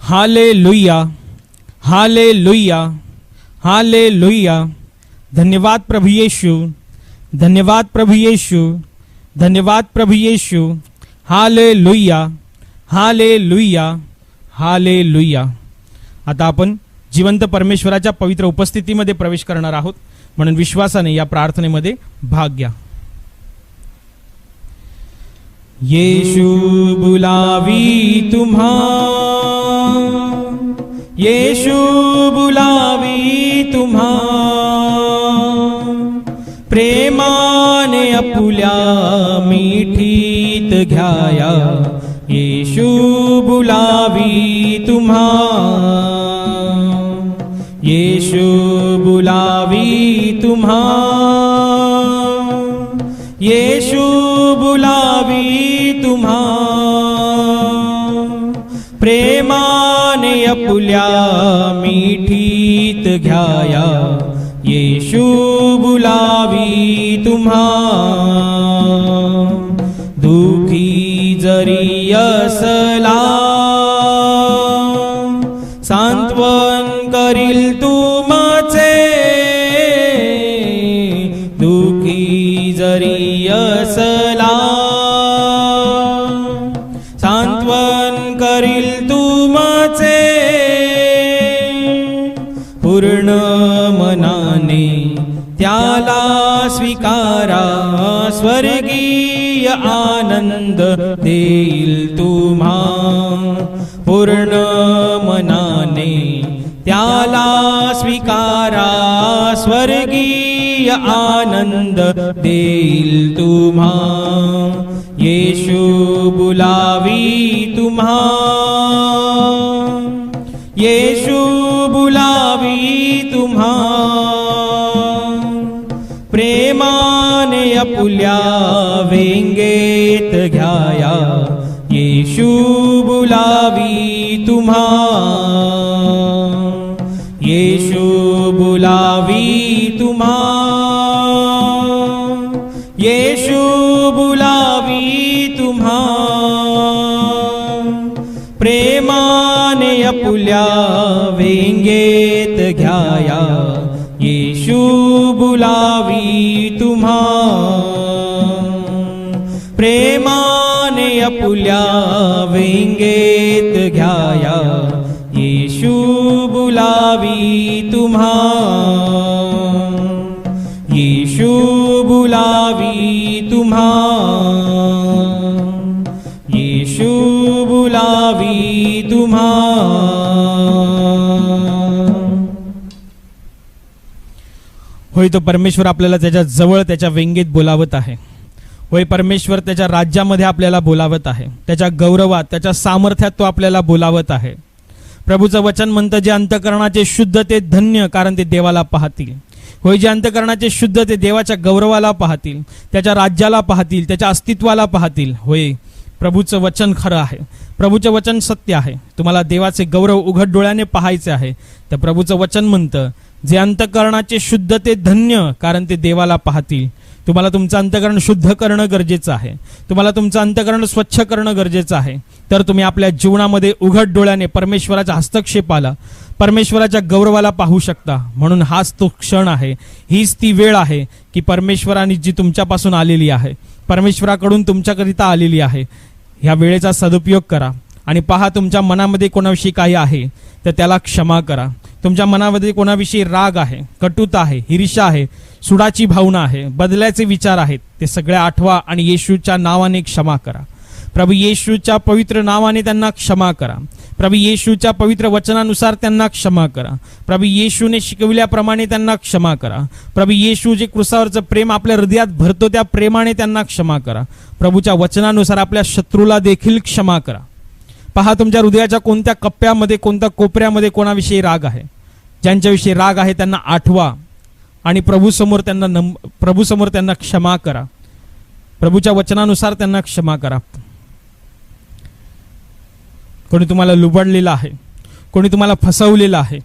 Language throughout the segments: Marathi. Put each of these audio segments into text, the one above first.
Hallelujah, hallelujah, hallelujah. धन्यवाद प्रभु यीशु, धन्यवाद प्रभु यीशु, धन्यवाद प्रभु यीशु। Hallelujah, hallelujah, hallelujah. आता आपण जिवंत परमेश्वराच्या पवित्र उपस्थितीमध्ये प्रवेश करणार आहोत, म्हणून विश्वासाने या प्रार्थनेमध्ये भाग घ्या। यीशु बुलावी तुम्हा, यीशु बुलावी तुम्हा, प्रेमाने आपुल्या मिठीत घ्याया। यीशु बुलावी तुम्हा, यीशु बुलावी तुम्हा, यीशु बुलावी तुम्हा, प्रेमाने आपुल्या मिठीत घ्याया। यीशु बुलावी तुम्हा, दुखी जरी असला सांत्वन करील तुमचे, दुखी जरी असला सांत्वन करील तुमचे, पूर्ण मनाने त्याला स्वीकारा। स्वर्गीय आनंद देईल तुम्हा, पूर्ण मनाने त्याला स्वीकारा। स्वर्गीय आनंद देईल तुम्हा। यीशु बुलावी तुम्हा, यीशु बुलावी तुम्हा, प्रेमाने आपुल्या वेंगेत घ्याया। यीशु बुलावी तुम्हा, यीशु बुलावी तुम्हा, यीशु बुलावी तुम्हा, प्रेमाने आपुल्या वेंगेत घ्याया। यीशु बुलावी तुम्हा, प्रेमाने आपुल्या वेंगेत घ्याया। यीशु बुलावी तुम्हा, यीशु बुलावी तुम्हा, यीशु बुलावी तुम्हा। होय, तो परमेश्वर आपल्याला त्याच्या जवळ त्याच्या वेंगेत बोलावत आहे। होय, परमेश्वर त्याच्या राज्यामध्ये आपल्याला बोलावत आहे, त्याच्या गौरवात त्याच्या सामर्थ्यात तो आपल्याला बोलावत आहे। प्रभूचं वचन म्हणतं, जे अंतकरणाचे शुद्ध ते धन्य, कारण ते देवाला पाहतील। होय, जे अंतकरणाचे शुद्ध ते देवाच्या गौरवाला पाहतील, त्याच्या राज्याला पाहतील, त्याच्या अस्तित्वाला पाहतील। होय, प्रभूचं वचन खरं आहे, प्रभूचं वचन सत्य आहे। तुम्हाला देवाचे गौरव उघड डोळ्याने पाहायचे आहे, तर प्रभूचं वचन म्हणतं, जे अंतकरणाचे शुद्ध ते धन्य, कारण ते देवाला पाहतील। तुम्हाला तुमचं अंतकरण शुद्ध करणं गरजेचं आहे, तुम्हाला तुमचं अंतकरण स्वच्छ करणं गरजेचं आहे, तर तुम्ही आपल्या जीवनामध्ये उघड डोळ्याने परमेश्वराच्या हस्तक्षेपाला, परमेश्वराच्या गौरवाला पाहू शकता। म्हणून हाच तो क्षण आहे, हीच ती वेळ आहे की परमेश्वराने जी तुमच्यापासून आलेली आहे, परमेश्वराकडून तुमच्याकरिता आलेली आहे, ह्या वेळेचा सदुपयोग करा आणि पहा, तुमच्या मनामध्ये कोणाविषयी काही आहे तर त्याला क्षमा करा। तुमच्या मनामध्ये कोणाविषयी राग आहे, कटुता आहे, ईर्ष्या आहे, सुडाची भावना आहे, बदलाचे विचार आहेत, ते सगळे आठवा आणि येशूच्या नावाने क्षमा करा। प्रभू येशूच्या पवित्र नावाने त्यांना क्षमा करा। प्रभू येशूच्या पवित्र वचनानुसार त्यांना क्षमा करा। प्रभू येशूने शिकविल्याप्रमाणे त्यांना क्षमा करा। प्रभू येशू जे क्रूसावरचं प्रेम आपल्या हृदयात भरतो त्या प्रेमाने त्यांना क्षमा करा। प्रभूच्या वचनानुसार आपल्या शत्रूला देखील क्षमा करा। पहा, तुमच्या हृदयाच्या कोणत्या कप्प्यामध्ये, कोणत्या कोपऱ्यामध्ये कोणाविषयी राग आहे, ज्यांच्याविषयी राग आहे त्यांना आठवा आणि प्रभूसमोर त्यांना क्षमा करा। प्रभूच्या वचनानुसार त्यांना क्षमा करा। कोणी तुम्हाला लुबाडलेलं आहे, कोणी तुम्हाला फसवलेलं आहे,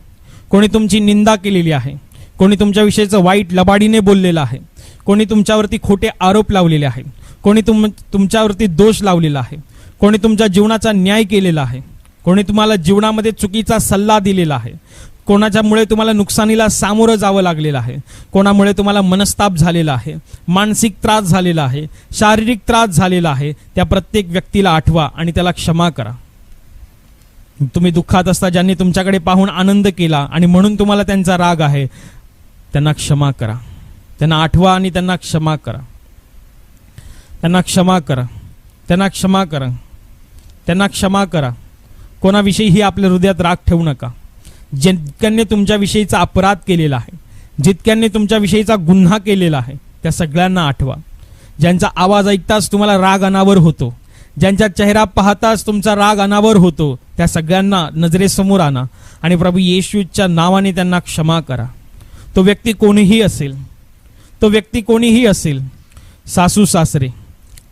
कोणी तुमची निंदा केलेली आहे, कोणी तुमच्याविषयीचं वाईट लबाडीने बोललेलं आहे, कोणी तुमच्यावरती खोटे आरोप लावलेले आहेत, कोणी तुमच्यावरती दोष लावलेला आहे, कोणी तुमच्या जीवनाचा न्याय केलेला आहे, कोणी तुम्हाला जीवनामध्ये चुकीचा सल्ला दिलेला आहे, कोणाच्यामुळे तुम्हाला नुकसानीला सामोरं जावं लागलेलं आहे, कोणामुळे तुम्हाला मनस्ताप झालेला आहे, मानसिक त्रास झालेला आहे, शारीरिक त्रास झालेला आहे, त्या प्रत्येक व्यक्तीला आठवा आणि त्याला क्षमा करा. तुम्ही दुःखात असता, ज्यांनी तुमच्याकडे पाहून आनंद केला आणि म्हणून तुम्हाला त्यांचा राग आहे, त्यांना क्षमा करा. त्यांना आठवा आणि त्यांना क्षमा करा. त्यांना क्षमा करा. त्यांना क्षमा करा. त्यांना क्षमा करा. कोणाविषयीही आपल्या हृदयात राग ठेवू नका. जितक्यांनी तुमच्याविषयीचा अपराध केलेला आहे, जितक्यांनी तुमच्याविषयीचा गुन्हा केलेला आहे, त्या सगळ्यांना आठवा. ज्यांचा आवाज ऐकताच तुम्हाला राग अनावर होतो, ज्यांच्या चेहरा पाहताच तुमचा राग अनावर होतो, त्या सगळ्यांना नजरेसमोर आणा आणि प्रभू येशूच्या नावाने त्यांना क्षमा करा. तो व्यक्ती कोणीही असेल, तो व्यक्ती कोणीही असेल, सासू सासरे,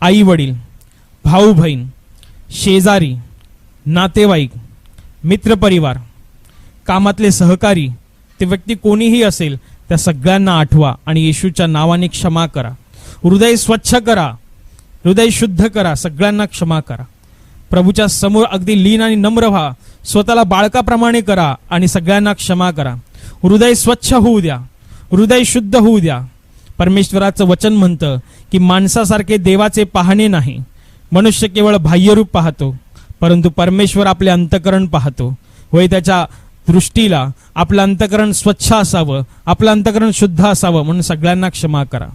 आई वडील, भाऊ बहीण, शेजारी, नातेवाईक, मित्रपरिवार, कामातले सहकारी, ते व्यक्ती कोणीही असेल, त्या सगळ्यांना आठवा आणि येशूच्या नावाने क्षमा करा. हृदय स्वच्छ करा, हृदय शुद्ध करा, सगळ्यांना क्षमा करा. प्रभूच्या समोर अगदी लीन आणि नम्र व्हा, स्वतःला बाळकाप्रमाणे करा आणि सगळ्यांना क्षमा करा. हृदय स्वच्छ होऊ द्या, हृदय शुद्ध होऊ द्या. परमेश्वराचं वचन म्हणतं की माणसासारखे देवाचे पाहणे नाही. मनुष्य केवळ बाह्यरूप पाहतो, परंतु परमेश्वर आपले अंतकरण पाहतो. होय, त्याच्या दृष्टीला आपलं अंतकरण स्वच्छ असावं, आपलं अंतकरण शुद्ध असावं. म्हणून सगळ्यांना क्षमा करा.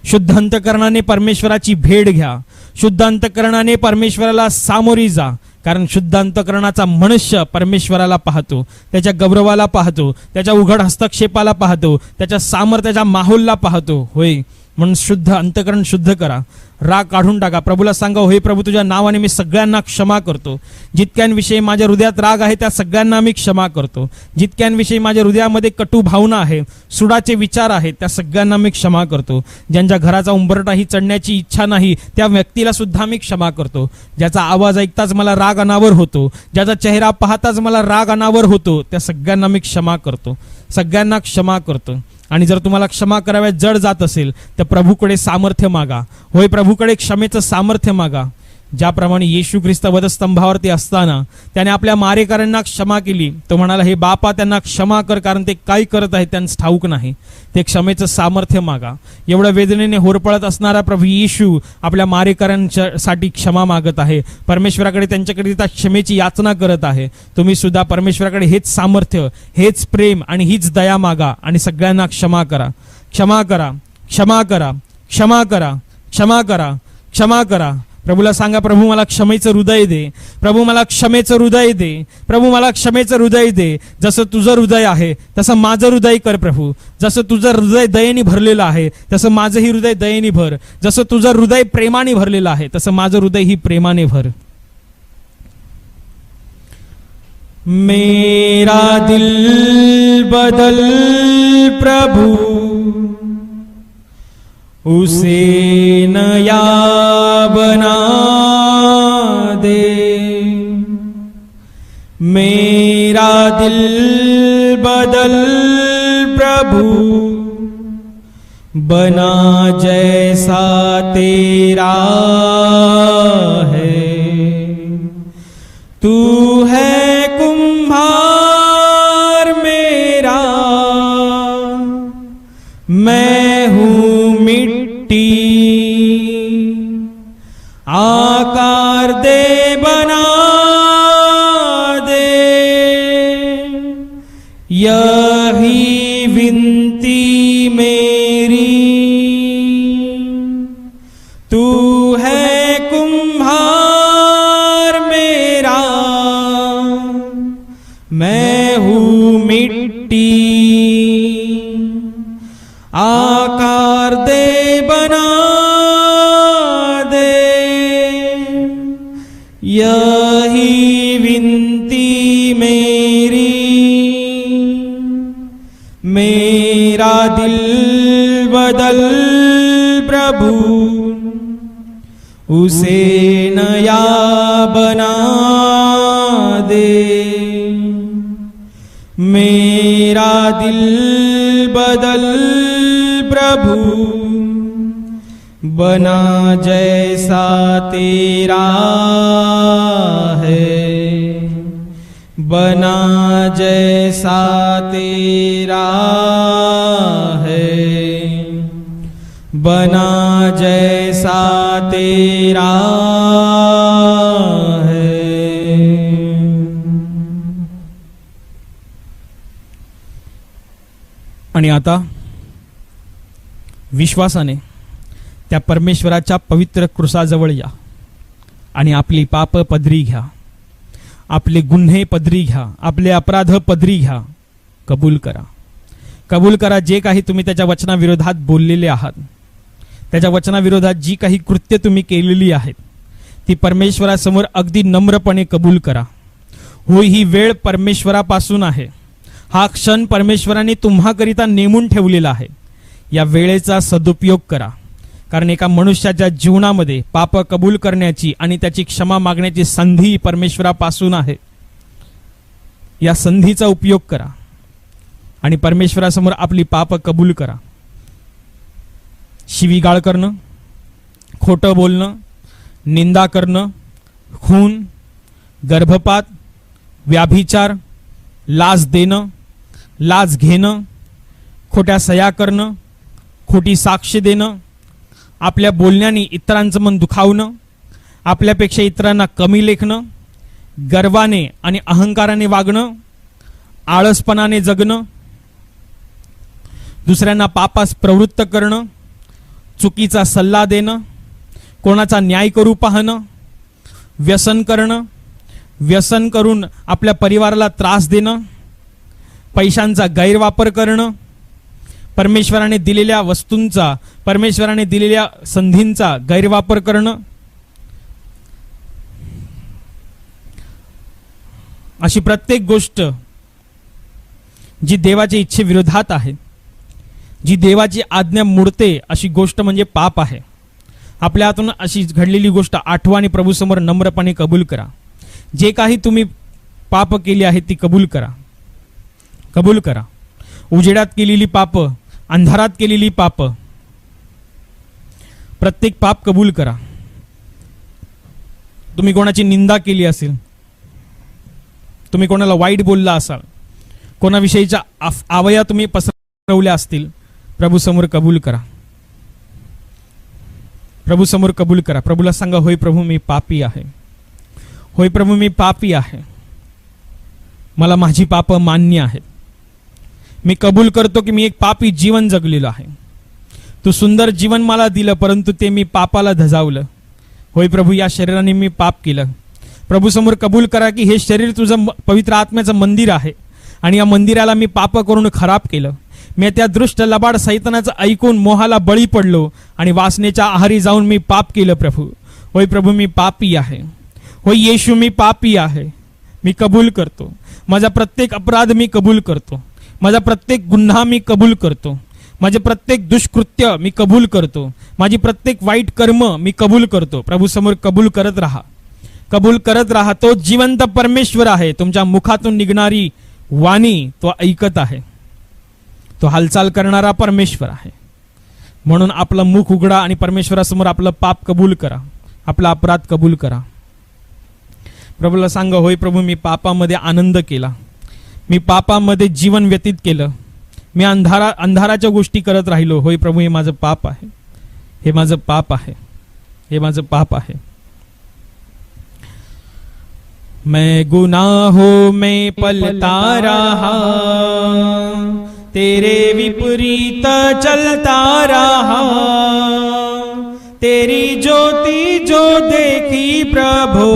शुद्ध अंतकरणाने परमेश्वराची भेट घ्या. शुद्ध अंतकरणाने परमेश्वराला सामोरी जा. कारण शुद्ध अंतकरणाचा मनुष्य परमेश्वराला पाहतो, त्याच्या गौरवाला पाहतो, त्याच्या उघड हस्तक्षेपाला पाहतो, त्याच्या सामर्थ्याच्या माहोलला पाहतो. होय, म्हणून शुद्ध अंतकरण शुद्ध करा. राग काढून टाका. प्रभूला सांगा, होय प्रभू, तुझ्या नावाने मी सगळ्यांना क्षमा करतो. जितक्यांविषयी माझ्या हृदयात राग आहे त्या सगळ्यांना मी क्षमा करतो. जितक्यांविषयी माझ्या हृदयामध्ये कटू भावना आहे, सुडाचे विचार आहेत, त्या सगळ्यांना मी क्षमा करतो. ज्यांच्या घराचा उंबरठाही चढण्याची इच्छा नाही, त्या व्यक्तीला सुद्धा मी क्षमा करतो. ज्याचा आवाज ऐकताच मला राग अनावर होतो, ज्याचा चेहरा पाहताच मला राग अनावर होतो, त्या सगळ्यांना मी क्षमा करतो. सगळ्यांना क्षमा करतो. आणि जर तुम्हाला क्षमा कराव्यात जड जात असेल तर प्रभूकडे सामर्थ्य मागा. होय, प्रभूकडे क्षमेचं सामर्थ्य मागा. ज्याप्रमाणे येशू ख्रिस्त वधस्तंभावरती असताना त्याने आपल्या मारेकऱ्यांना क्षमा केली, तो म्हणाला, हे बापा, त्यांना क्षमा कर, कारण ते काय करत आहेत त्यांना ठाऊक नाही. ते क्षमेचं सामर्थ्य मागा. एवढ्या वेदनेने होरपळत असणारा प्रभू येशू आपल्या मारेकऱ्यांसाठी क्षमा मागत आहे. परमेश्वराकडे त्यांच्याकडे त्या क्षमेची याचना करत आहे. तुम्ही सुद्धा परमेश्वराकडे हेच सामर्थ्य, हेच प्रेम आणि हीच दया मागा आणि सगळ्यांना क्षमा करा. क्षमा करा. क्षमा करा. क्षमा करा. क्षमा करा. क्षमा करा. प्रभूला सांगा, प्रभू मला क्षमेचं हृदय दे. प्रभू मला क्षमेचं हृदय दे. प्रभू मला क्षमेचं हृदय दे. जसं तुझं हृदय आहे तसं माझं हृदय कर प्रभू. जसं तुझं हृदय दयेने भरलेलं आहे तसं माझंही हृदय दयेने भर. जसं तुझं हृदय प्रेमाने भरलेलं आहे तसं माझं हृदय ही प्रेमाने भर. मेरा दिल बदल प्रभु, उसे नया बना दे. मेरा दिल बदल प्रभु, बना जैसा तेरा है. तू है कुम्हार मेरा, मैं हूँ मिट्टी. आकार दे, बना दे, यही विनती मेरी. तू है कुम्हार मेरा, मैं हूँ मिट्टी. आकार दे, बना दे, यही विनती मेरी. मेरा दिल बदल प्रभु, उसे नया बना दे. मेरा दिल बदल प्रभु, बना जैसा तेरा है. बना जैसा तेरा है, बना जैसा तेरा है। आणि आता विश्वासाने त्या परमेश्वराच्या पवित्र कृसाजवळ या आणि आपली पाप पदरी घ्या, आपले गुन्हे पदरी घ्या, आपले अपराध पदरी घ्या, कबूल करा, कबूल करा। जे काही तुम्ही त्याच्या वचनाविरोधात बोललेले आहात, त्याच्या वचनाविरोधात जी काही कृत्य तुम्ही केलेली आहेत ती परमेश्वरासमोर अगदी नम्रपणे कबूल करा। हो, ही वेळ परमेश्वरापासून आहे, हा क्षण परमेश्वराने तुम्हाकरिता नेमून ठेवलेला आहे। या वेळेचा सदुपयोग करा, कारण एका मनुष्याच्या जीवनामध्ये पाप कबूल करण्याची आणि त्याची क्षमा मागण्याची संधी परमेश्वरापासून आहे। या संधीचा उपयोग करा आणि परमेश्वरासमोर आपली पाप कबूल करा। शिवीगाळ करणं, खोटं बोलणं, निंदा करणं, खून, गर्भपात, व्याभिचार, लाच देणं, लाच घेणं, खोट्या सह्या करणं, खोटी साक्ष देणं, आपल्या बोलण्याने इतरांचं मन दुखावणं, आपल्यापेक्षा इतरांना कमी लेखणं, गर्वाने आणि अहंकाराने वागणं, आळसपणाने जगणं, दुसऱ्यांना पापास प्रवृत्त करणं, चुकीचा सल्ला देणं, कोणाचा न्याय करू पाहणं, व्यसन करणं, व्यसन करून आपल्या परिवाराला त्रास देणं, पैशांचा गैरवापर करणं, परमेश्वराने दिलेल्या वस्तूंचा, परमेश्वराने दिलेल्या संधींचा गैरवापर करणं, अशी प्रत्येक गोष्ट जी देवाच्या इच्छेविरोधात आहे, जी देवाची आज्ञा मोडते अशी गोष्ट म्हणजे पाप आहे। आपल्या हातून अशी घडलेली गोष्ट आठवा आणि प्रभूसमोर नम्रपणे कबूल करा। जे काही तुम्ही पाप केली आहेत ती कबूल करा, कबूल करा। उजेडात केलेली पाप, अंधारात केलेली पाप, प्रत्येक पाप कबूल करा। तुम्ही कोणाची निंदा केली असेल, तुम्ही कोणाला वाईट बोलला असाल, कोणाविषयीच्या आवया तुम्ही पसरवल्या असतील, प्रभू समोर कबूल करा, प्रभू समोर कबूल करा। प्रभूला सांगा, होय प्रभू मी पापी आहे, होय प्रभू मी पापी आहे, मला माझी पाप मान्य आहेत, मी कबूल करतो की मी एक पापी जीवन जगलेलो आहे। तू सुंदर जीवन मला दिलं, परंतु ते मी पापाला धजावलं। होय प्रभू, या शरीराने मी पाप केलं। प्रभू समोर कबूल करा की हे शरीर तुझं पवित्र आत्म्याचं मंदिर आहे आणि या मंदिराला मी पाप करून खराब केलं। मी त्या दृष्ट लबाड सैतानाचं ऐकून मोहाला बळी पडलो आणि वासनेच्या आहारी जाऊन मी पाप केलं प्रभू। होय प्रभू, मी पापी आहे, होय येशू मी पापी आहे, मी कबूल करतो। माझा प्रत्येक अपराध मी कबूल करतो, माझा प्रत्येक गुन्हा मी कबूल करतो, माझे प्रत्येक दुष्कृत्य मी कबूल करतो, माझी प्रत्येक वाईट कर्म मी कबूल करतो। प्रभू समोर कबूल करत राहा, कबूल करत राहा। तो जिवंत परमेश्वर आहे, तुमच्या मुखातून निघणारी वाणी तो ऐकत आहे, तो हालचाल करणारा परमेश्वर आहे। म्हणून आपलं मुख उघडा आणि परमेश्वरासमोर आपलं पाप कबूल करा, आपला अपराध कबूल करा। प्रभूला सांगा, होय प्रभू मी पापामध्ये आनंद केला, मी पापामध्ये जीवन व्यतीत केलं, मी अंधाराच्या गोष्टी करत राहिलो। होय प्रभू, हे माझं पाप आहे, हे माझं पाप आहे, हे माझं पाप आहे। मैं गुनाहों में पलता रहा, तेरे विपरीत चलता रहा, तेरी ज्योति जो देखी प्रभु,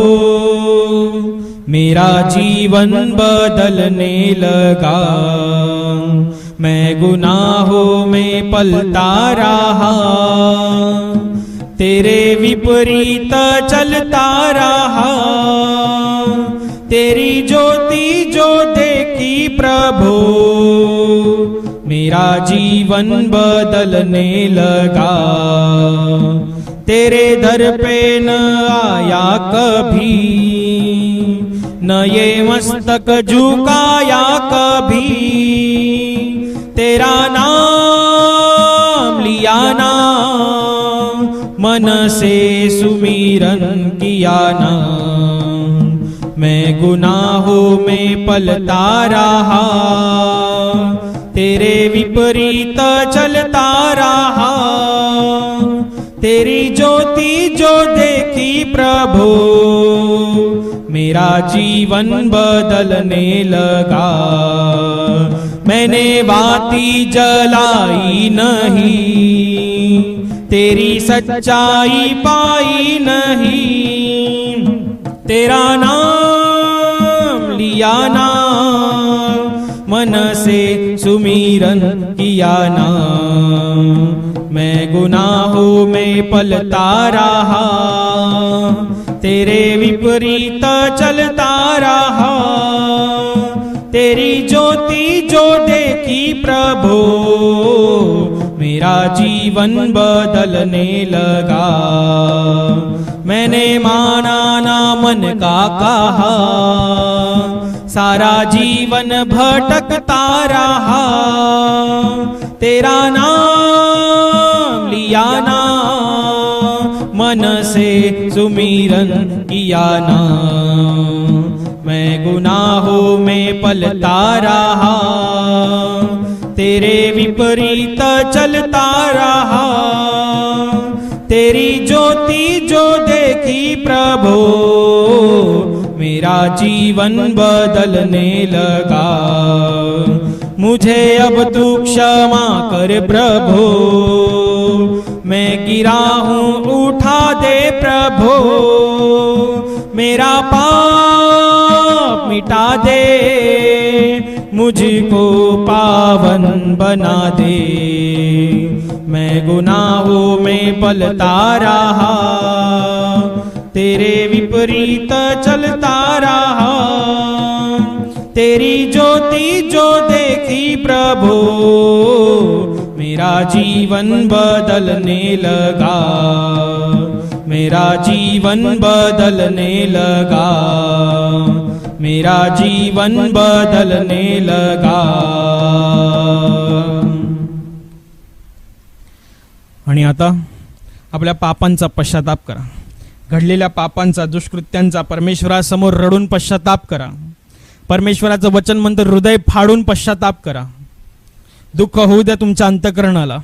मेरा जीवन बदलने लगा। मैं गुनाहों में पलता रहा, तेरे विपरीत चलता रहा, तेरी ज्योति जो देखी प्रभु, मेरा जीवन बदलने लगा। तेरे दर पे न आया कभी, न ये मस्तक झुकाया कभी, तेरा नाम लिया ना, मन से सुमिरन किया ना। मैं गुनाहों में पलता रहा, तेरे विपरीत चलता रहा। तेरी ज्योति जो देखी प्रभु, मेरा जीवन बदलने लगा। मैंने बाती जलाई नहीं, तेरी सच्चाई पाई नहीं। तेरा नाम लिया ना, मन से सुमिरन किया ना। मैं गुनाहों में पलता रहा, तेरे विपरीत चलता रहा। तेरी ज्योति जो देखी प्रभु, मेरा जीवन बदलने लगा। मैंने माना ना मन का कहा, सारा जीवन भटकता रहा। तेरा नाम लिया ना, मन से सुमिरन किया ना। मैं गुनाहों में पलता रहा, तेरे विपरीत चलता रहा। तेरी ज्योति जो देखी प्रभु, मेरा जीवन बदलने लगा। मुझे अब तू क्षमा कर प्रभु, मैं गिरा हूँ उठा दे प्रभु। मेरा पाप मिटा दे, मुझको पावन बना दे। मैं गुनाहों में पलता रहा, तेरे विपरीत चलता रहा। तेरी ज्योति जो देखी प्रभु, मेरा जीवन बदलने लगा। मेरा जीवन बदलने लगा, मेरा जीवन बदलने लगा। आणि आता आपल्या पापांचा पश्चाताप करा, घडलेल्या पापांचा, दुष्कृत्यांचा परमेश्वरासमोर रडून पश्चाताप करा। परमेश्वराचं वचन म्हणतं हृदय फाडून पश्चाताप करा। दुःख होऊ द्या तुमच्या अंतःकरणाला,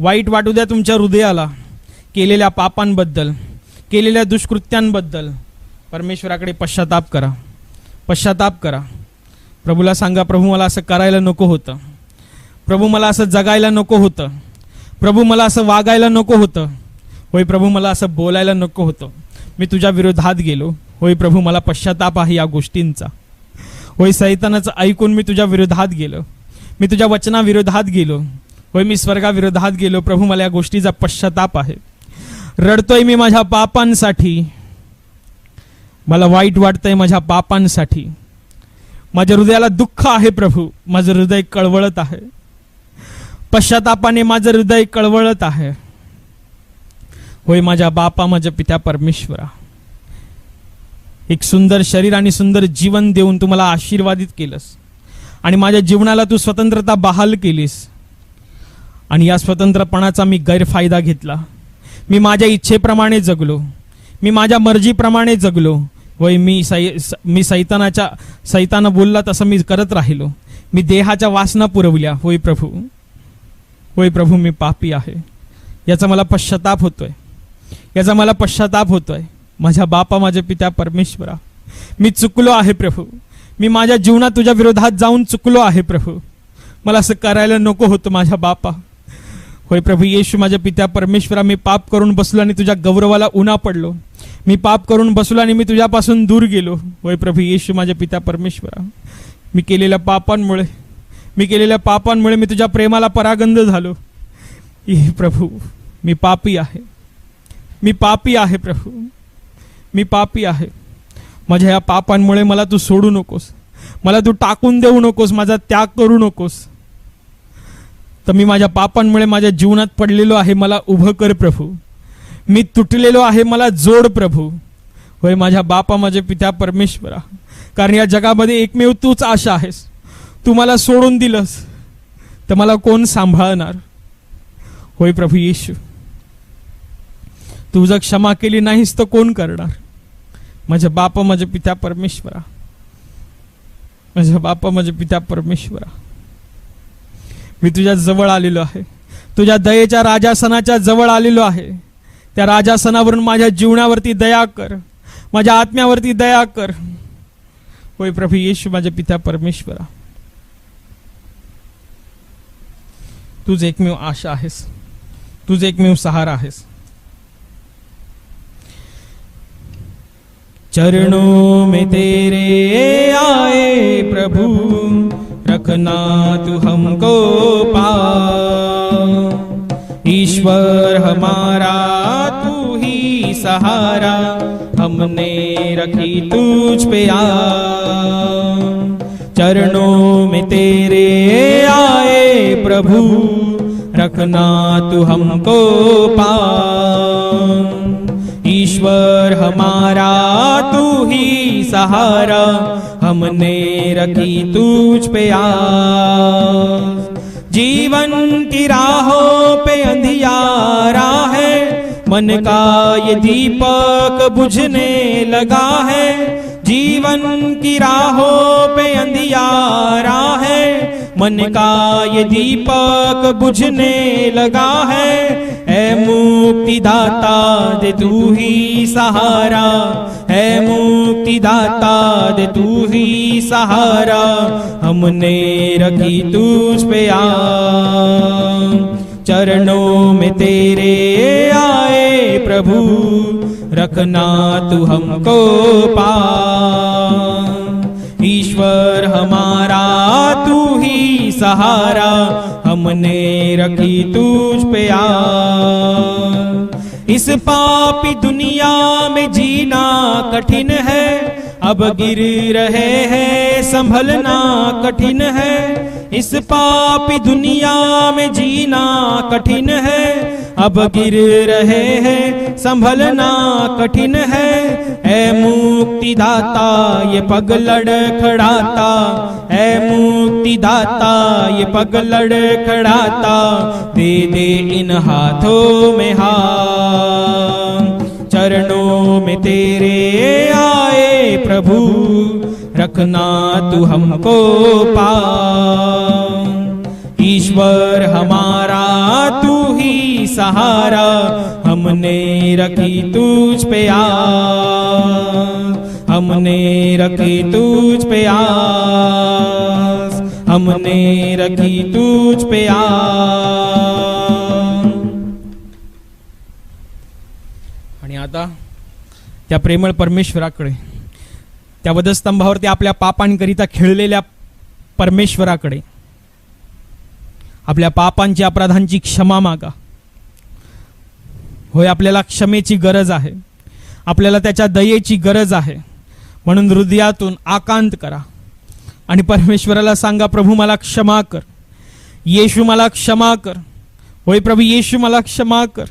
वाईट वाटू द्या तुमच्या हृदयाला। केलेल्या पापांबद्दल, केलेल्या दुष्कृत्यांबद्दल परमेश्वराकडे पश्चाताप करा, पश्चाताप करा। प्रभूला सांगा, प्रभू मला असं करायला नको होतं, प्रभू मला असं जगायला नको होतं, प्रभू मला असं वागायला नको होतं। होय प्रभू मला असं बोलायला नको होतं, मी तुझ्या विरोधात गेलो। होय प्रभू मला पश्चाताप आहे या गोष्टींचा। होय सैतानाचं ऐकून मी तुझ्या विरोधात गेलो, मी तुझ्या वचनाविरोधात गेलो। होय मी स्वर्गाविरोधात गेलो। प्रभू मला या गोष्टीचा पश्चाताप आहे। रडतोय मी माझ्या पापांसाठी, मला वाईट वाटतंय माझ्या पापांसाठी। माझ्या हृदयाला दुःख आहे प्रभू, माझं हृदय कळवळत आहे। पश्चातापाने माझं हृदय कळवळत आहे। होय माझ्या बापा, माझ्या पित्या परमेश्वरा, एक सुंदर शरीर आणि सुंदर जीवन देऊन तू मला आशीर्वादित केलंस आणि माझ्या जीवनाला तू स्वतंत्रता बहाल केलीस। आणि या स्वतंत्रपणाचा मी गैरफायदा घेतला। मी माझ्या इच्छेप्रमाणे जगलो, मी माझ्या मर्जीप्रमाणे जगलो। होय मी सैतान बोलला तसं मी करत राहिलो। मी देहाच्या वासना पुरवल्या। होय प्रभू मी पापी आहे, याचा मला पश्चाताप होतोय, याचा मला पश्चाताप होतोय। माझ्या बापा, माझ्या पित्या परमेश्वरा, मी चुकलो आहे प्रभू। मी माझ्या जीवनात तुझ्या विरोधात जाऊन चुकलो आहे प्रभू। मला असं करायला नको होतं माझ्या बापा। होय प्रभू येशू, माझ्या पित्या परमेश्वरा, मी पाप करून बसलो आणि तुझ्या गौरवाला उन्हा पडलो। मी पाप करून बसलो आणि मी तुझ्यापासून दूर गेलो। होय प्रभू येशू, माझ्या पित्या परमेश्वरा, मी केलेल्या पापांमुळे मी तुझ्या प्रेमाला परागंद झालो। प्रभू मी पापी आहे, मी पापी आहे प्रभू, मी पापी आहे। माझ्या या पापांमुळे मला तू सोडू नकोस, मला तू टाकून देऊ नकोस, माझा त्याग करू नकोस। तर मी माझ्या पापांमुळे माझ्या जीवनात पडलेलो आहे, मला उभं कर प्रभू। मी तुटलेलो आहे, मला जोड प्रभू। होय माझ्या बापा, माझ्या पित्या परमेश्वरा, कारण या जगामध्ये एकमेव तूच आशा आहेस। तू मला सोडून दिलंस तर मला कोण सांभाळणार। होय प्रभू येशू, तू जर क्षमा केली नाहीस तर कोण करणार। माझे बाप, माझे पिता परमेश्वरा, माझे बाप, माझे पिता परमेश्वरा, मी तुझ्या जवळ आलेलो आहे, तुझ्या दयेच्या राजासनाच्या जवळ आलेलो आहे. त्या राजासनावरून माझ्या जीवनावरती दया कर, माझ्या आत्म्यावरती दया कर. होय प्रभू येशू माझ्या पिता परमेश्वरा, तूच एकमेव आशा आहेस, तूच एकमेव सहारा आहेस. चरणों में तेरे आए प्रभु, रखना तू हमको पास. ईश्वर हमारा तू ही सहारा, हमने रखी तुझ पे आस. चरणों में तेरे आए प्रभु, रखना तू हमको पास. ईश्वर हमारा तू ही सहारा, हमने रखी तुझ पे आस. जीवन की राहों पे अंधियारा है, मन का ये दीपक बुझने लगा है. जीवन की राहों पे अंधियारा है, मन का ये दीपक बुझने लगा है. ऐ मुक्ति दाता दे तू ही सहारा, ऐ मुक्ति दाता दे तू ही सहारा, हमने रखी तुझ पे आस. चरणों में तेरे आए प्रभु, रखना तू हमको पास. ईश्वर हमारा तू ही सहारा, हमने रखी तुझ पे आस. इस पापी दुनिया में जीना कठिन है, अब गिर रहे हैं संभलना कठिन है. इस पापी दुनिया में जीना कठिन है, अब गिर रहे हैं संभलना कठिन है. ऐ मुक्ति दाता ये पग लड़खड़ाता, ऐ मुक्ति दाता ये पग लड़खड़ाता, दे दे इन हाथों में हाथ. चरणों में तेरे आए प्रभु, रखना तू हमको पास. ईश्वर हमारा तू ही सहारा, हमने रखी तुझ पे आस. हमने रखी तुझ पे आस, हमने रखी तुझ पे आस. आणि आता त्या प्रेमळ परमेश्वराकडे, त्या वधस्तंभावरती आपल्या पापांकरिता खेळलेल्या परमेश्वराकडे आपल्या पापांची अपराधांची क्षमा मागा. होय आपल्याला क्षमेची गरज आहे, आपल्याला त्याच्या दयेची गरज आहे. म्हणून हृदयातून आकांत करा आणि परमेश्वराला सांगा, प्रभू मला क्षमा कर, येशू मला क्षमा कर. होय प्रभू येशू मला क्षमा कर,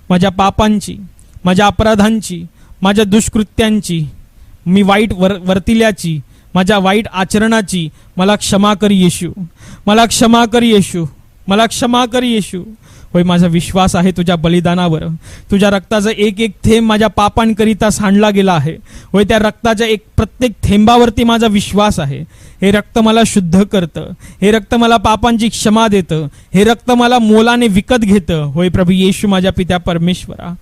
माझ्या पापांची, माझ्या अपराधांची, माझ्या दुष्कृत्यांची, मी वाईट वर्तिल्याची, माझ्या वाईट आचरणाची मला क्षमा कर येशू, मला क्षमा कर येशू, मला क्षमा कर येशू. होय माझा विश्वास आहे तुझ्या बलिदानावर, तुझ्या रक्ताचा एक एक थेंब माझ्या पापांकरिता सांडला गेला आहे. होय त्या रक्ताच्या एक प्रत्येक थेंबावरती माझा विश्वास आहे. हे रक्त मला शुद्ध करतं, हे रक्त मला पापांची क्षमा देतं, हे रक्त मला मोलाने विकत घेतं. होय प्रभू येशू माझ्या पित्या परमेश्वरा,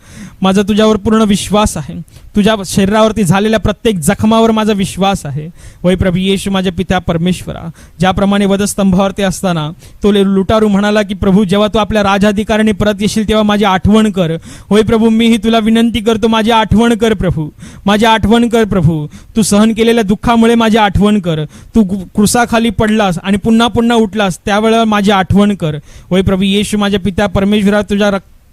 माझा तुझ्यावर पूर्ण विश्वास आहे, तुझ्या शरीरावरती झालेल्या प्रत्येक जखमावर माझा विश्वास आहे. होय प्रभू येशू माझ्या पित्या परमेश्वरा, ज्याप्रमाणे वधस्तंभावरती असताना तो लुटारू म्हणाला की प्रभू जेव्हा तू आपल्या राजाधिकाराने परत येशील तेव्हा माझी आठवण कर. होय प्रभू मीही तुला विनंती करतो, माझी आठवण कर प्रभू, माझी आठवण कर प्रभू. तू सहन केलेल्या दुःखामुळे माझी आठवण कर, तू क्रुसाखाली पडलास आणि पुन्हा पुन्हा उठलास त्यावेळेला माझी आठवण कर. होय प्रभू येशू माझ्या पित्या परमेश्वरा,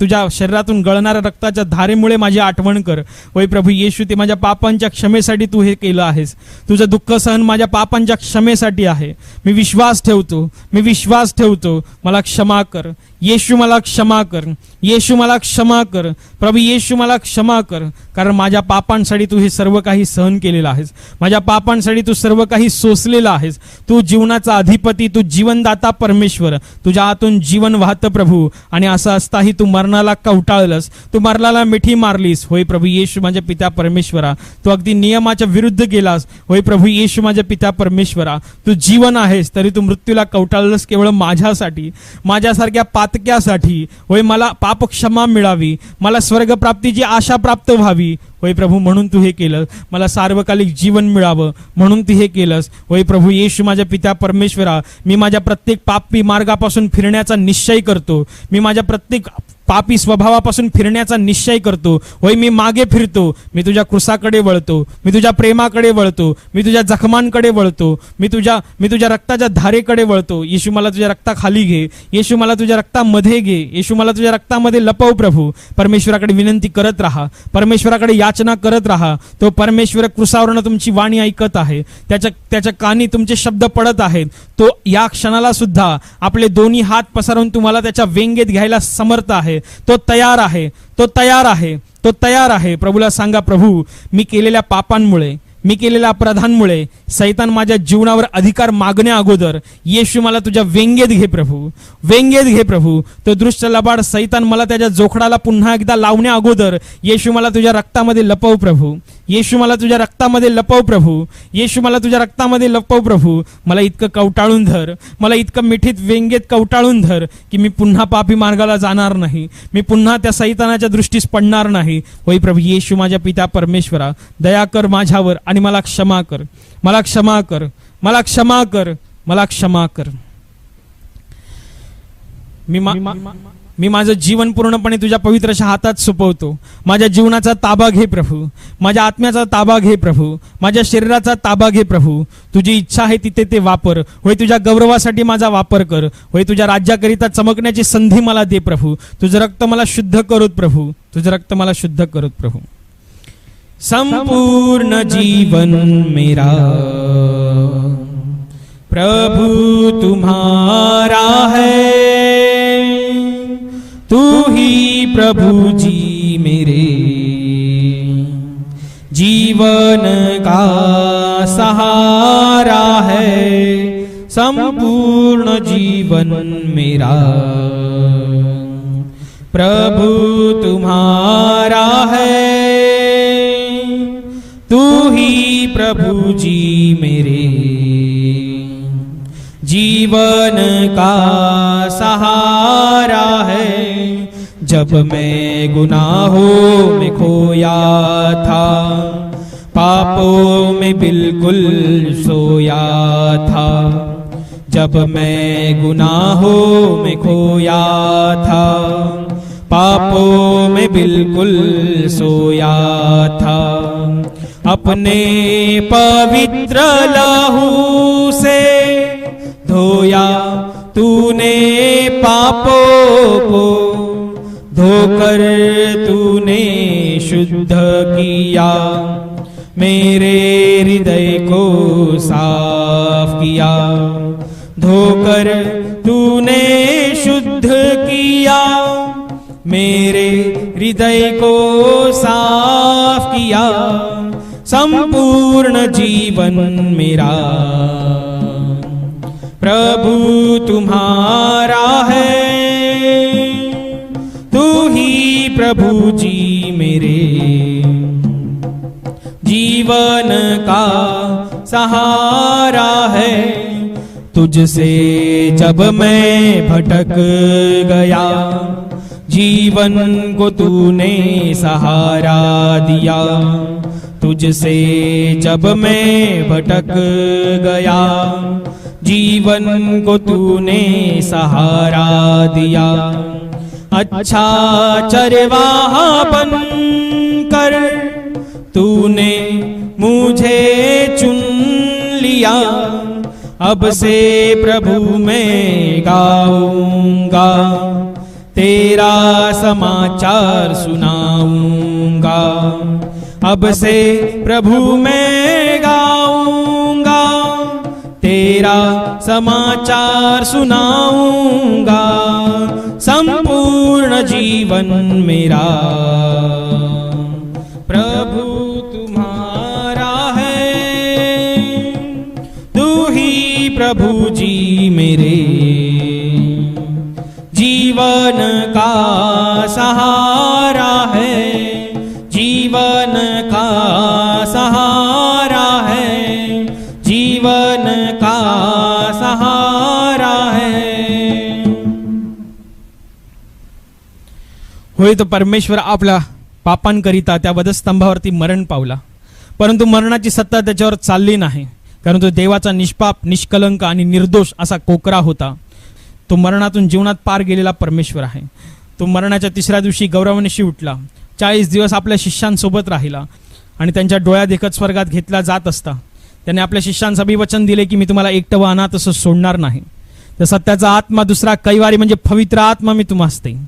तुझ्या शरीरातून गळणाऱ्या रक्ताच्या धारेमुळे माझी आठवण कर. होय प्रभू येशू, ते माझ्या पापांच्या क्षमेसाठी तू हे केलं आहेस, तुझं दुःख सहन माझ्या पापांच्या क्षमेसाठी आहे. मी विश्वास ठेवतो, मी विश्वास ठेवतो, मला क्षमा कर. येशू मला क्षमा कर, येशू मला क्षमा कर, प्रभू येशू मला क्षमा कर, कारण माझ्या पापांसाठी तू हे सर्व काही सहन केलेलं आहेस, माझ्या पापांसाठी तू सर्व काही सोसलेलं आहेस. तू जीवनाचा अधिपती, तू जीवनदाता परमेश्वर, तुझ्या हातून जीवन वाहतं प्रभू. आणि असं असताही तू मरणाला कवटाळलंस, तू मरणाला मिठी मारलीस. होय प्रभू येशू माझ्या पित्या परमेश्वरा, तू अगदी नियमाच्या विरुद्ध गेलास. होय प्रभू येशू माझ्या पित्या परमेश्वरा, तू जीवन आहेस तरी तू मृत्यूला कवटाळलंस केवळ माझ्यासाठी, माझ्यासारख्या पातक्यासाठी. होय मला पाप क्षमा मिळावी, मला स्वर्गप्राप्तीची आशा प्राप्त व्हावी. होय प्रभू म्हणून तू हे केलं, मला सार्वकालिक जीवन मिळावं म्हणून तू हे केलंस. होय प्रभू येशू माझ्या पित्या परमेश्वरा, मी माझ्या प्रत्येक पापी मार्गापासून फिरण्याचा निश्चय करतो, मी माझ्या प्रत्येक पापी स्वभावापासून फिरण्याचा निश्चय करतो. होय मी मागे फिरतो, मी तुझ्या क्रूसाकडे वळतो, मी तुझ्या प्रेमाकडे वळतो, मी तुझ्या जखमांकडे वळतो, मी तुझ्या रक्ताच्या धारेकडे वळतो. येशू मला तुझ्या रक्ताखाली घे, येशू मला तुझ्या रक्तामध्ये घे, येशू मला तुझ्या रक्तामध्ये लपव प्रभू. परमेश्वराकडे विनंती करत राहा, परमेश्वराकडे याचना करत राहा. तो परमेश्वर क्रूसावरनं तुमची वाणी ऐकत आहे, त्याच्या कानी तुमचे शब्द पडत आहेत. तो या क्षणाला सुद्धा आपले दोन्ही हात पसरून तुम्हाला त्याच्या वेंगेत घ्यायला समर्थ आहे. तो तयार आहे, तो तयार आहे, तो तयार आहे. प्रभूला सांगा, प्रभू मी केलेल्या पापांमुळे, मी केलेल्या अपराधांमुळे सैतान माझ्या जीवनावर अधिकार मागण्या अगोदर येशू मला तुझ्या वेंगेत घे प्रभू, वेंगेत घे प्रभू. तो दृष्ट लबाड सैतान मला त्याच्या जोखडाला पुन्हा एकदा लावण्या अगोदर येशू मला तुझ्या रक्तामध्ये लपव प्रभू, येशू मला तुझ्या रक्तामध्ये लपव प्रभू, येशू मला तुझ्या रक्तामध्ये लपव प्रभू. मला इतकं कवटाळून धर, मला इतकं मिठीत वेंगेत कवटाळून धर की मी पुन्हा पापी मार्गाला जाणार नाही, मी पुन्हा त्या सैतानाच्या दृष्टीस पडणार नाही. होय प्रभू येशू माझ्या पिता परमेश्वरा, दया कर माझ्यावर आणि मला क्षमा कर, मला क्षमा कर, मला क्षमा कर, मला क्षमा कर. मी माझं जीवन पूर्णपणे तुझ्या पवित्रशा हातात सोपवतो. माझ्या जीवनाचा ताबा घे प्रभू, माझ्या आत्म्याचा ताबा घे प्रभू, माझ्या शरीराचा ताबा घे प्रभू. तुझी इच्छा आहे तिथे ते वापर. होय तुझ्या गौरवासाठी माझा वापर कर. होय तुझ्या राज्याकरिता चमकण्याची संधी मला दे प्रभू. तुझं रक्त मला शुद्ध करोत प्रभू, तुझं रक्त मला शुद्ध करोत प्रभू. संपूर्ण जीवन मेरा प्रभु तुम्हारा है, तू ही प्रभु जी मेरे जीवन का सहारा है. संपूर्ण जीवन मेरा प्रभु तुम्हारा है, तू ही प्रभु जी मेरे जीवन का सहारा है. जब मैं गुनाहों में खोया था, पापों में बिल्कुल सोया था, जब मैं गुनाहों में खोया था, पापों में बिल्कुल सोया था, अपने पवित्र लहू से धोया तूने पापों को, धोकर तूने शुद्ध किया, मेरे हृदय को साफ किया, धोकर तूने शुद्ध किया, मेरे हृदय को साफ किया. संपूर्ण जीवन मेरा प्रभु तुम्हारा है, तू ही प्रभु जी मेरे जीवन का सहारा है. तुझसे जब मैं भटक गया, जीवन को तूने सहारा दिया. तुझसे जब मैं भटक गया, जीवन को तूने सहारा दिया. अच्छा चरवाहा बन कर तूने मुझे चुन लिया. अब से प्रभु मैं गाऊंगा, तेरा समाचार सुनाऊंगा. अब से प्रभु मैं गाऊंगा, तेरा समाचार सुनाऊंगा. संपूर्ण जीवन मेरा प्रभु तुम्हारा है, तू ही प्रभु जी मेरे जीवन का सहारा है, जीवन का सहारा है, जीवन का सहारा है। होय तो परमेश्वर आपला पापांकरिता त्या वधस्तंभावरती मरण पावला, परंतु मरणाची सत्ता त्याच्यावर चालली नाही, कारण तो देवाचा निष्पाप, निष्कलंक आणि निर्दोष असा कोकरा होता। तो मरणातून जीवनात पार गेलेला परमेश्वर आहे। तो मरणाच्या तिसऱ्या दिवशी गौरवानिशी उठला, 40 दिवस आपल्या शिष्यांसोबत राहिला आणि त्यांच्या डोळ्या देखत स्वर्गात घेतला जात असता त्याने आपल्या शिष्यांना अभिवचन दिले की मी तुम्हाला एकटं अनाथ असं सोडणार नाही। तर सत्याचा आत्मा दुसरा कैवारी म्हणजे पवित्र आत्मा मी तुम्हास देईन।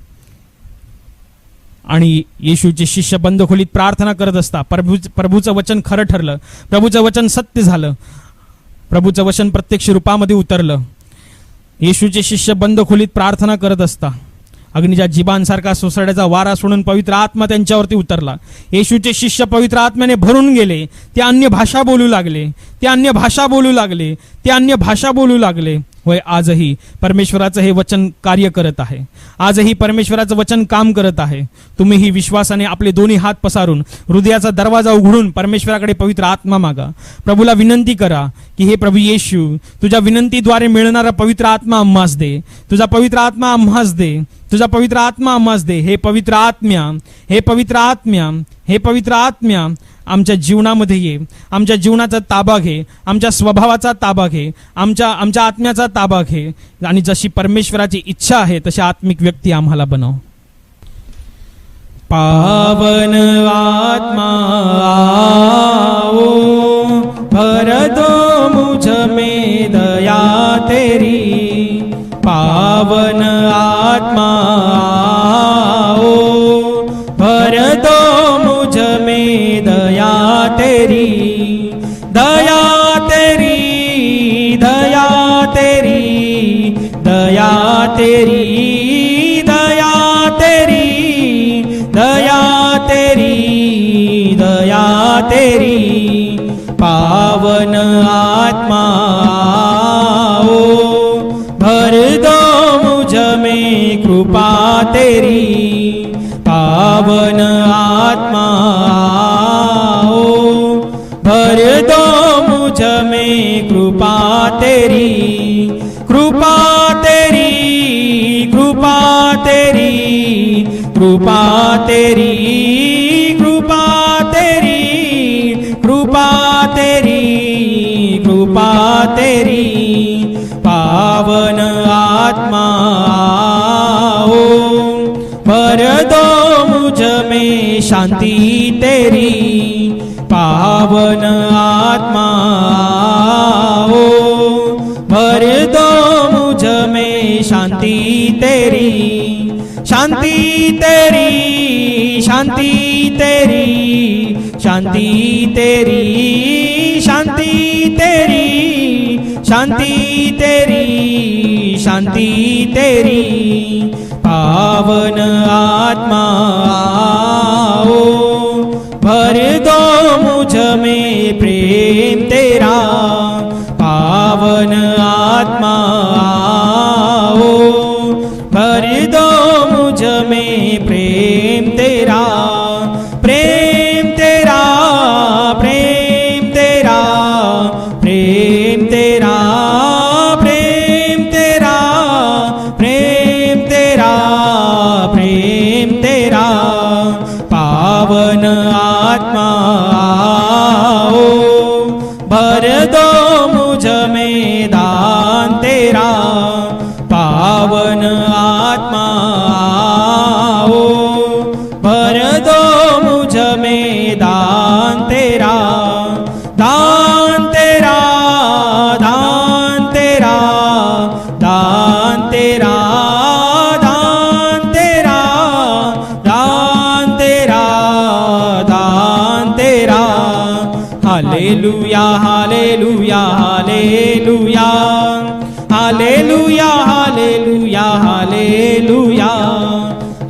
आणि येशूचे शिष्य बंद खोलीत प्रार्थना करत असता प्रभूचं वचन खरं ठरलं, प्रभूचं वचन सत्य झालं, प्रभूचं वचन प्रत्यक्ष रूपामध्ये उतरलं। येशूचे शिष्य बंद खोलीत प्रार्थना करत असता अग्नीच्या जिबांसारखा सोसाड्याचा वारा सोडून पवित्र आत्मा त्यांच्यावरती उतरला। येशूचे शिष्य पवित्र आत्म्याने भरून गेले, ते अन्य भाषा बोलू लागले, ते अन्य भाषा बोलू लागले, ते अन्य भाषा बोलू लागले। होय, आजही परमेश्वराचं हे वचन कार्य करत आहे, आजही परमेश्वराचं वचन काम करत आहे। तुम्हीही विश्वासाने आपले दोन्ही हात पसारून हृदयाचा दरवाजा उघडून परमेश्वराकडे पवित्र आत्मा मागा, प्रभूला विनंती करा की हे प्रभू येशू, तुझ्या विनंतीद्वारे मिळणारा पवित्र आत्मा आम्हास दे, तुझा पवित्र आत्मा आम्हास दे, तुझा पवित्र आत्मा आम्हास दे। हे पवित्र आत्म्या, हे पवित्र आत्म्या, हे पवित्र आत्म्या आमच्या जीवनामध्ये ये, आमच्या जीवनाचा ताबा घे, आमच्या स्वभावाचा ताबा घे, आमच्या आत्म्याचा ताबा घे आणि जशी परमेश्वराची इच्छा आहे तशी आत्मिक व्यक्ती आम्हाला बनव। पावन आत्मा आओ, भर दो मुझ में दया तेरी, पावन आत्मा आओ, भर दो मुझ में दया तेरी, दया तेरी, दया तेरी, दया तेरी, दया तेरी, दया तेरी, दया तेरी। पावन आत्मा आओ, भर दो मुझ में कृपा तेरी, पावन आत्मा आओ, भर दो मुझ में कृपा तेरी, कृपा तेरी, कृपा तेरी, कृपा तेरी, कृपा तेरी, कृपा तेरी, कृपा तेरी। पावन आत्मा आओ, भर दो मुझ में शांति तेरी, पावन आत्मा आओ, भर दो मुझ में शांति तेरी, शांति तेरी, शांति तेरी, शांति तेरी, शांति तेरी, शांति तेरी, शांति तेरी। पावन आत्मा आओ, भर दो मुझ में प्रेम तेरा, पावन आत्मा आओ, भर दो मुझ में प्रेम तेरा, प्रेम तेरा, प्रेम तेरा, प्रेम तेरा, प्रेम तेरा, प्रेम तेरा, प्रेम तेरा। पावन आत्मा आओ, भर दो मुझ में दान तेरा, पावन आत्मा आओ, भर दो मुझ में दान तेरा, दान तेरा, दान तेरा, दान तेरा, दान तेरा, दान तेरा, दान तेरा। Hallelujah, hallelujah, hallelujah, hallelujah, hallelujah, hallelujah,